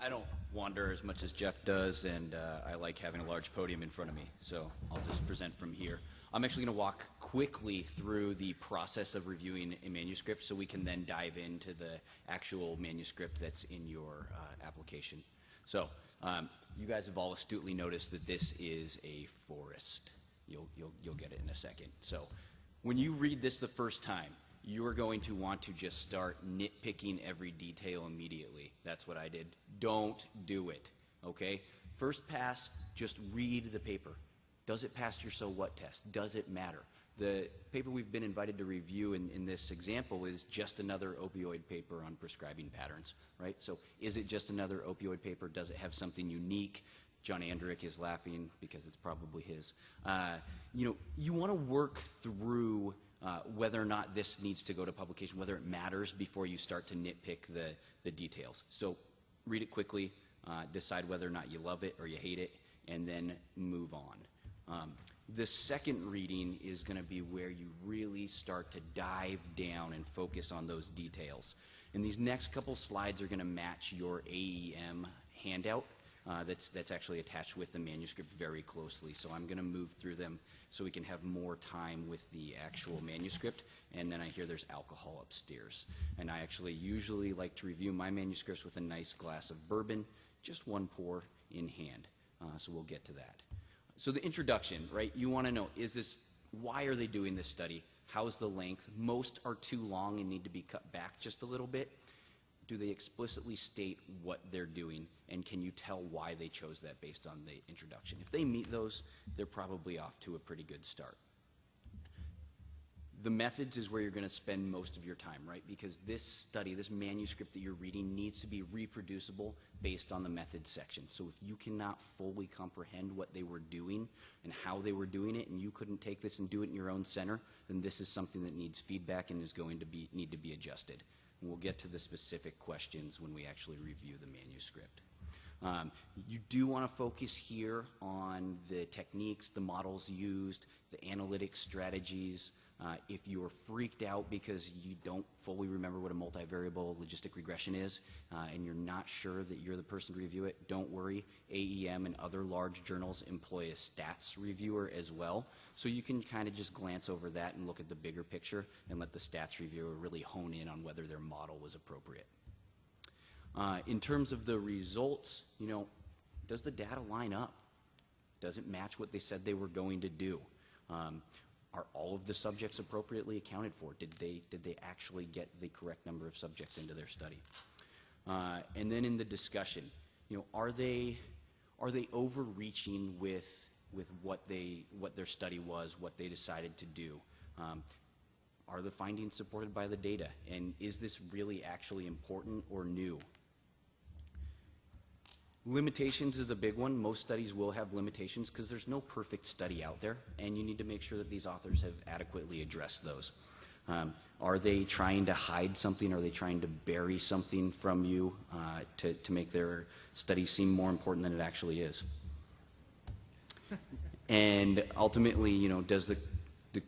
I don't wander as much as Jeff does, and I like having a large podium in front of me, so I'll just present from here. I'm actually going to walk quickly through the process of reviewing a manuscript so we can then dive into the actual manuscript that's in your application. So you guys have all astutely noticed that this is a forest. You'll get it in a second. So when you read this the first time, you are going to want to just start nitpicking every detail immediately. That's what I did. Don't do it, okay? First pass, just read the paper. Does it pass your so what test? Does it matter? The paper we've been invited to review in this example is just another opioid paper on prescribing patterns, right? So is it just another opioid paper? Does it have something unique? John Andrick is laughing because it's probably his. You want to work through whether or not this needs to go to publication, whether it matters before you start to nitpick the details. So read it quickly, decide whether or not you love it or you hate it, and then move on. The second reading is going to be where you really start to dive down and focus on those details. And these next couple slides are going to match your AEM handout. That's actually attached with the manuscript very closely. So I'm going to move through them so we can have more time with the actual manuscript. And then I hear there's alcohol upstairs. And I actually usually like to review my manuscripts with a nice glass of bourbon, just one pour in hand. So we'll get to that. So the introduction, right? You want to know, why are they doing this study? How's the length? Most are too long and need to be cut back just a little bit. Do they explicitly state what they're doing, and can you tell why they chose that based on the introduction? If they meet those, they're probably off to a pretty good start. The methods is where you're going to spend most of your time, right? Because this study, this manuscript that you're reading needs to be reproducible based on the methods section. So if you cannot fully comprehend what they were doing and how they were doing it, and you couldn't take this and do it in your own center, then this is something that needs feedback and is going to need to be adjusted. We'll get to the specific questions when we actually review the manuscript. You do want to focus here on the techniques, the models used, the analytic strategies. If you're freaked out because you don't fully remember what a multivariable logistic regression is, and you're not sure that you're the person to review it, don't worry. AEM and other large journals employ a stats reviewer as well. So you can kind of just glance over that and look at the bigger picture and let the stats reviewer really hone in on whether their model was appropriate. In terms of the results, does the data line up? Does it match what they said they were going to do? Are all of the subjects appropriately accounted for? Did they actually get the correct number of subjects into their study? And then in the discussion, are they overreaching with what their study was, what they decided to do? Are the findings supported by the data? And is this really actually important or new? Limitations is a big one. Most studies will have limitations because there's no perfect study out there, and you need to make sure that these authors have adequately addressed those. Are they trying to hide something? Are they trying to bury something from you to make their study seem more important than it actually is? And ultimately, does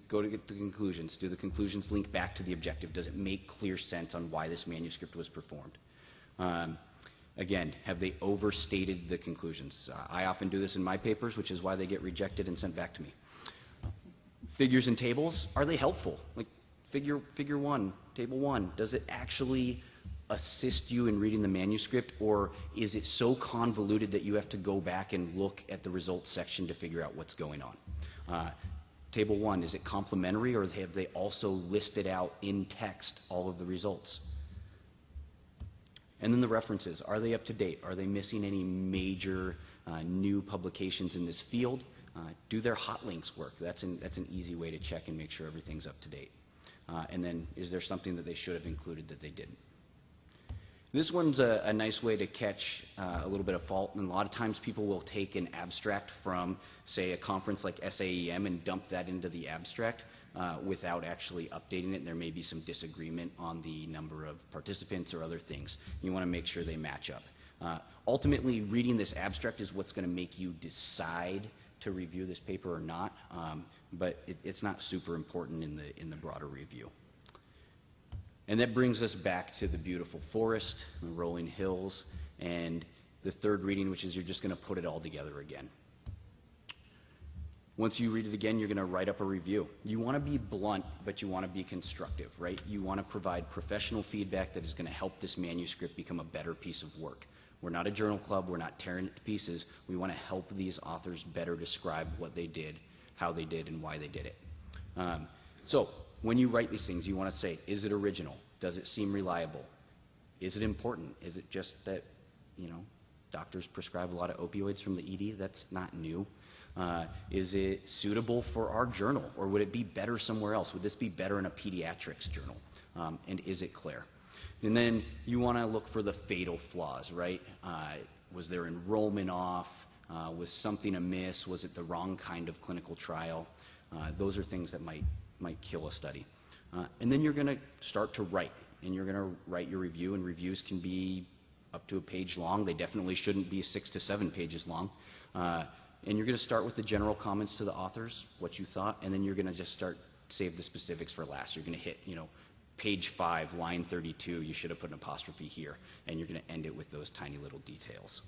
go to get the conclusions? Do the conclusions link back to the objective? Does it make clear sense on why this manuscript was performed? Again, have they overstated the conclusions? I often do this in my papers, which is why they get rejected and sent back to me. Figures and tables, are they helpful? Like figure 1, table 1, does it actually assist you in reading the manuscript, or is it so convoluted that you have to go back and look at the results section to figure out what's going on? Table 1, is it complementary, or have they also listed out in text all of the results? And then the references, are they up to date? Are they missing any major new publications in this field? Do their hot links work? That's an easy way to check and make sure everything's up to date. And then is there something that they should have included that they didn't? This one's a nice way to catch a little bit of fault. And a lot of times people will take an abstract from, say, a conference like SAEM and dump that into the abstract without actually updating it. And there may be some disagreement on the number of participants or other things. You want to make sure they match up. Ultimately, reading this abstract is what's going to make you decide to review this paper or not, but it's not super important in the broader review. And that brings us back to the beautiful forest, the rolling hills, and the third reading, which is you're just going to put it all together again. Once you read it again, you're going to write up a review. You want to be blunt, but you want to be constructive, right? You want to provide professional feedback that is going to help this manuscript become a better piece of work. We're not a journal club. We're not tearing it to pieces. We want to help these authors better describe what they did, how they did, and why they did it. So when you write these things, you want to say, is it original? Does it seem reliable? Is it important? Is it just that, doctors prescribe a lot of opioids from the ED? That's not new. Is it suitable for our journal, or would it be better somewhere else? Would this be better in a pediatrics journal? And is it clear? And then you want to look for the fatal flaws, right? Was their enrollment off? Was something amiss? Was it the wrong kind of clinical trial? Those are things that might kill a study. And then you're going to start to write, and you're going to write your review, and reviews can be up to a page long. They definitely shouldn't be 6 to 7 pages long. And you're going to start with the general comments to the authors, what you thought, and then you're going to just save the specifics for last. You're going to hit, page 5, line 32, you should have put an apostrophe here, and you're going to end it with those tiny little details.